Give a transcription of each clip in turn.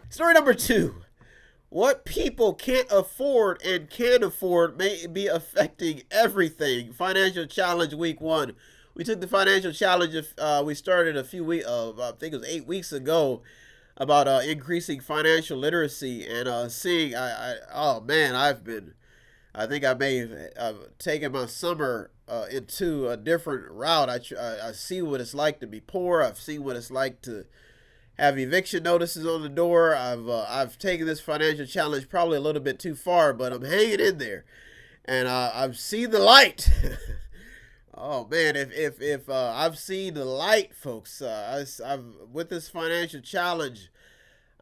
Story number two. What people can't afford and can afford may be affecting everything. Financial challenge week one. We took the financial challenge. We started a few weeks. I think it was 8 weeks ago, about increasing financial literacy and seeing. Oh man, I think I may have taken my summer into a different route. I see what it's like to be poor. I've seen what it's like to have eviction notices on the door. I've taken this financial challenge probably a little bit too far, but I'm hanging in there, and I've seen the light. Oh man, if I've seen the light, folks. I've with this financial challenge.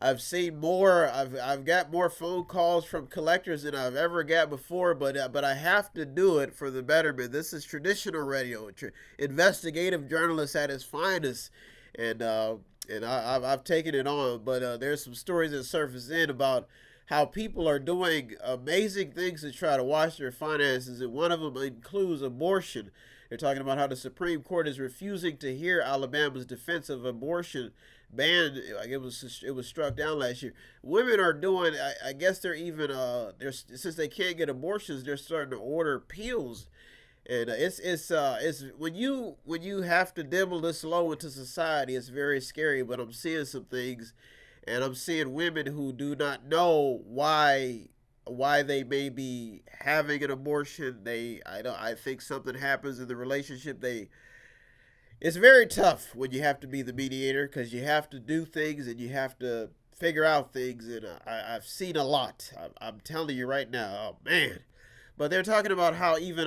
I've seen more. I've got more phone calls from collectors than I've ever got before. But I have to do it for the betterment. This is traditional radio, investigative journalist at its finest, and I've taken it on. But there's some stories that surface in about how people are doing amazing things to try to watch their finances, and one of them includes abortion. They're talking about how the Supreme Court is refusing to hear Alabama's defense of abortion ban. Like it was struck down last year. Women are doing. I guess they're even they're since they can't get abortions, they're starting to order pills. And it's when you have to dibble this low into society, it's very scary. But I'm seeing some things, and I'm seeing women who do not know why they may be having an abortion. I think something happens in the relationship. It's very tough when you have to be the mediator, because you have to do things and you have to figure out things. And I've seen a lot. I'm telling you right now. Oh man! But they're talking about how even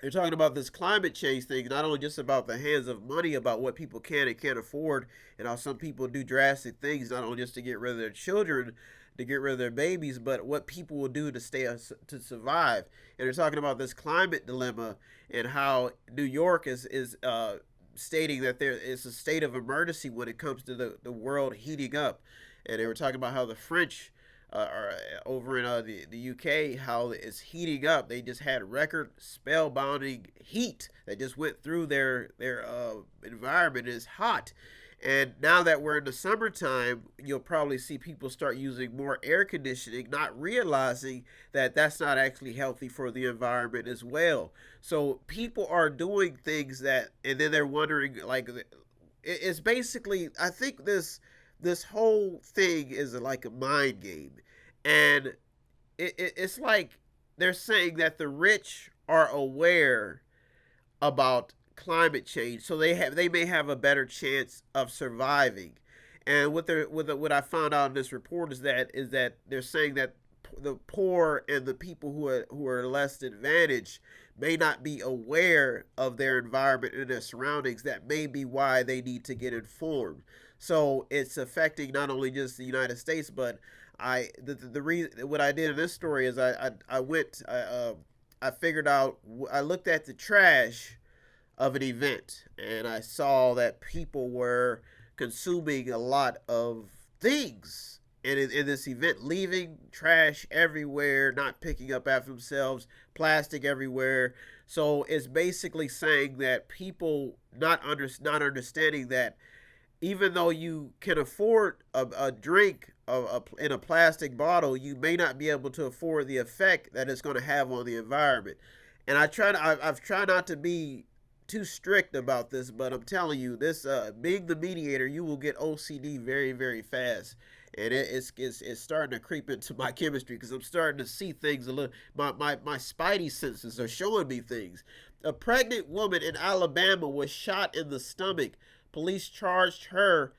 they're talking about this climate change thing, not only just about the hands of money, about what people can and can't afford, and how some people do drastic things, not only just to get rid of their children, to get rid of their babies, but what people will do to survive. And they're talking about this climate dilemma and how New York is stating that there is a state of emergency when it comes to the world heating up. And they were talking about how the French are over in the UK, how it's heating up. They just had record spellbinding heat that just went through their environment. It's hot. And now that we're in the summertime, you'll probably see people start using more air conditioning, not realizing that that's not actually healthy for the environment as well. So people are doing things that, and then they're wondering, like, it's basically, I think this whole thing is like a mind game. And it's like they're saying that the rich are aware about climate change, so they may have a better chance of surviving. And what I found out in this report is that they're saying that the poor and the people who are less advantaged may not be aware of their environment and their surroundings. That may be why they need to get informed. So it's affecting not only just the United States, but the reason what I did in this story is I figured out, I looked at the trash of an event, and I saw that people were consuming a lot of things in this event, leaving trash everywhere, not picking up after themselves, plastic everywhere. So it's basically saying that people not understanding that even though you can afford a drink in a plastic bottle, you may not be able to afford the effect that it's going to have on the environment. And I've tried not to be too strict about this, but I'm telling you, this being the mediator, you will get OCD very, very fast, and it's starting to creep into my chemistry, because I'm starting to see things a little. My spidey senses are showing me things. A pregnant woman in Alabama was shot in the stomach. Police charged her.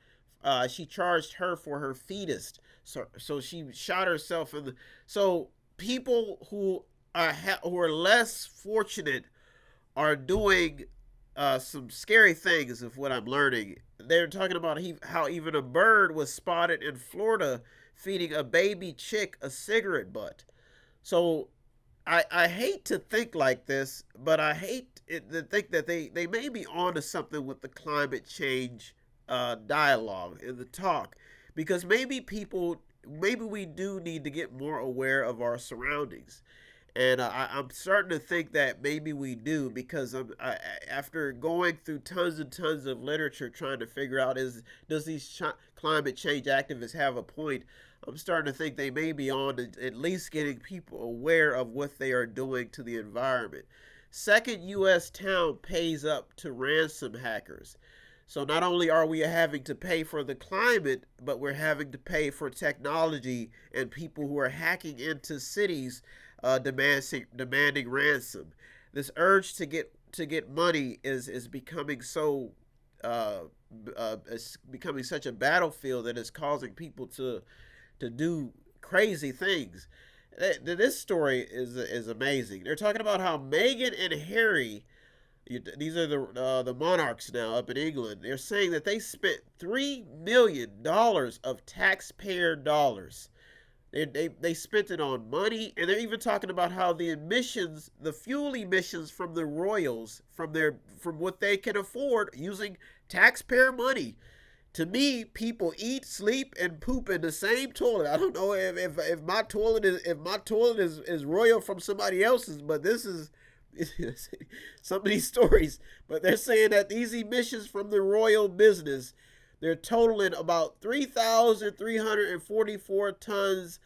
She charged her for her fetus. So she shot herself in the. So people who are less fortunate are doing some scary things, of what I'm learning. They're talking about how even a bird was spotted in Florida feeding a baby chick a cigarette butt. So I hate to think like this, but I hate to think that they may be onto something with the climate change dialogue and the talk, because maybe we do need to get more aware of our surroundings. And I'm starting to think that maybe we do, because after going through tons and tons of literature trying to figure out does these climate change activists have a point, I'm starting to think they may be on at least getting people aware of what they are doing to the environment. Second U.S. town pays up to ransom hackers. So not only are we having to pay for the climate, but we're having to pay for technology and people who are hacking into cities, demanding ransom. This urge to get money is becoming so it's becoming such a battlefield that it's causing people to do crazy things. This story is amazing. They're talking about how Meghan and Harry, these are the monarchs now up in England. They're saying that they spent $3 million of taxpayer dollars. They spent it on money, and they're even talking about how the emissions, the fuel emissions from the royals, from what they can afford using taxpayer money. To me, people eat, sleep, and poop in the same toilet. I don't know if my toilet is royal from somebody else's, but this is some of these stories. But they're saying that these emissions from the royal business, they're totaling about 3,344 tons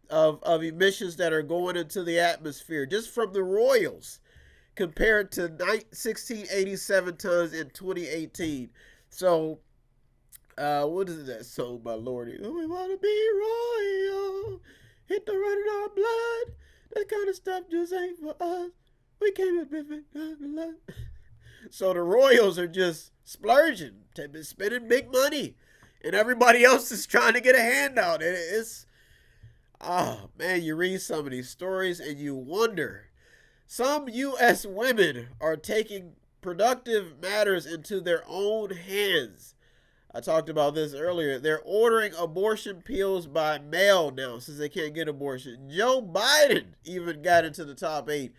of emissions that are going into the atmosphere just from the royals, compared to 1,687 tons in 2018. So, what is that song by Lordy? Oh, we want to be royal, hit the run in our blood. That kind of stuff just ain't for us. We came up with it. So the royals are just splurging, spending big money, and everybody else is trying to get a handout. Oh man, you read some of these stories and you wonder. Some U.S. women are taking productive matters into their own hands. I talked about this earlier. They're ordering abortion pills by mail now since they can't get abortion. Joe Biden even got into the top 8.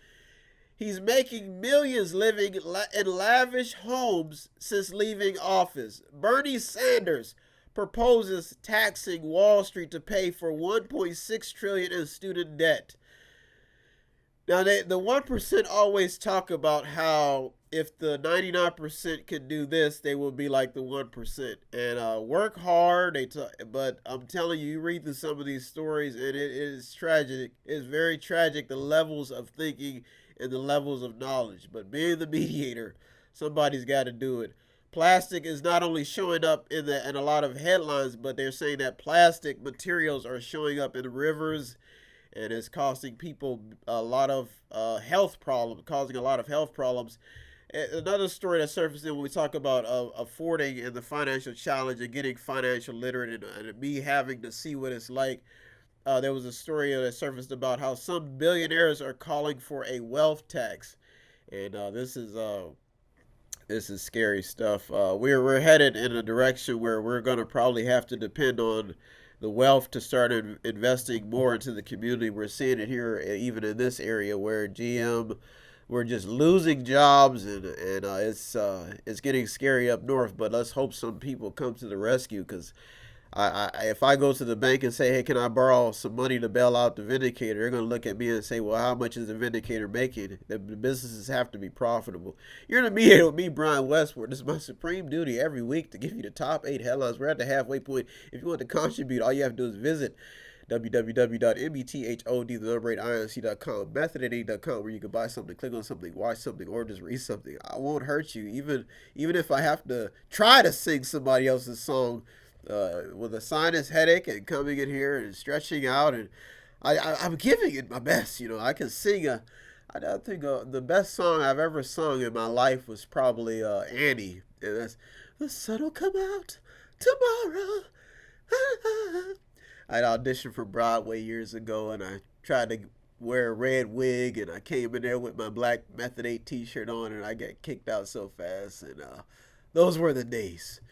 He's making millions living in lavish homes since leaving office. Bernie Sanders proposes taxing Wall Street to pay for $1.6 trillion in student debt. Now, the 1% always talk about how if the 99% can do this, they will be like the 1%. And work hard. But I'm telling you, you read through some of these stories, and it is tragic. It's very tragic, the levels of thinking and the levels of knowledge. But being the mediator, somebody's got to do it. Plastic is not only showing up in a lot of headlines, but they're saying that plastic materials are showing up in rivers, and it's costing people a lot of health problems, Another story that surfaced when we talk about affording and the financial challenge and getting financial literate, and me having to see what it's like. There was a story that surfaced about how some billionaires are calling for a wealth tax, and this is scary stuff. We're headed in a direction where we're going to probably have to depend on the wealth to start investing more into the community. We're seeing it here, even in this area, where GM, we're just losing jobs, and it's getting scary up north. But let's hope some people come to the rescue, because if I go to the bank and say, hey, can I borrow some money to bail out the Vindicator, they're going to look at me and say, well, how much is the Vindicator making? The businesses have to be profitable. You're in the media with me, Brian Westward. This is my supreme duty every week to give you the top 8 headlines. We're at the halfway point. If you want to contribute, all you have to do is visit www.method8inc.com, method8inc.com, where you can buy something, click on something, watch something, or just read something. I won't hurt you, even if I have to try to sing somebody else's song with a sinus headache and coming in here and stretching out, and I'm giving it my best. I can sing I think the best song I've ever sung in my life was probably Annie, and that's "The sun will come out tomorrow." I'd auditioned for Broadway years ago, and I tried to wear a red wig, and I came in there with my black Method 8 t-shirt on, and I got kicked out so fast, and those were the days.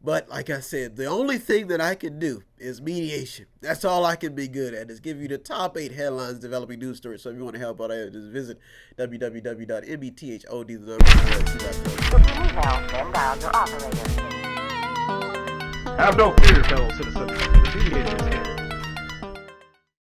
But like I said, the only thing that I can do is mediation. That's all I can be good at, is give you the top 8 headlines developing news stories. So if you want to help out, just visit www.mbthodinc.com. Have no fear, fellow citizens. The Mediator is here.